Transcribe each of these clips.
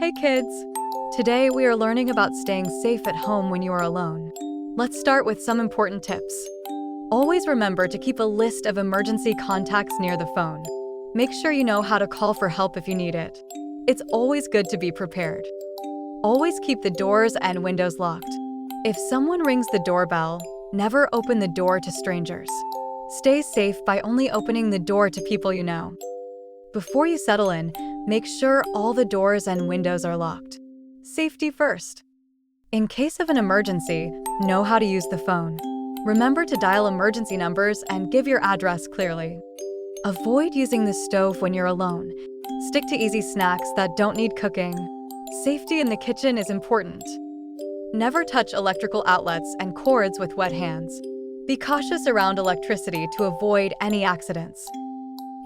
Hey kids! Today we are learning about staying safe at home when you are alone. Let's start with some important tips. Always remember to keep a list of emergency contacts near the phone. Make sure you know how to call for help if you need it. It's always good to be prepared. Always keep the doors and windows locked. If someone rings the doorbell, never open the door to strangers. Stay safe by only opening the door to people you know. Before you settle in, make sure all the doors and windows are locked. Safety first. In case of an emergency, know how to use the phone. Remember to dial emergency numbers and give your address clearly. Avoid using the stove when you're alone. Stick to easy snacks that don't need cooking. Safety in the kitchen is important. Never touch electrical outlets and cords with wet hands. Be cautious around electricity to avoid any accidents.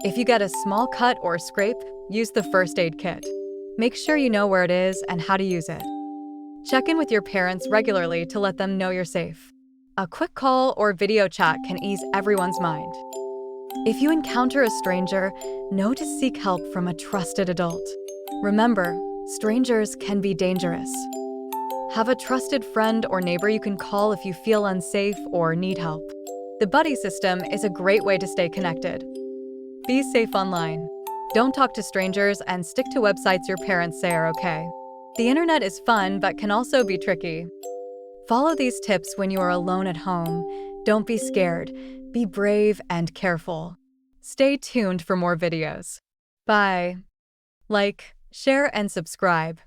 If you get a small cut or scrape, use the first aid kit. Make sure you know where it is and how to use it. Check in with your parents regularly to let them know you're safe. A quick call or video chat can ease everyone's mind. If you encounter a stranger, know to seek help from a trusted adult. Remember, strangers can be dangerous. Have a trusted friend or neighbor you can call if you feel unsafe or need help. The buddy system is a great way to stay connected. Be safe online. Don't talk to strangers and stick to websites your parents say are okay. The internet is fun but can also be tricky. Follow these tips when you are alone at home. Don't be scared. Be brave and careful. Stay tuned for more videos. Bye. Like, share, and subscribe.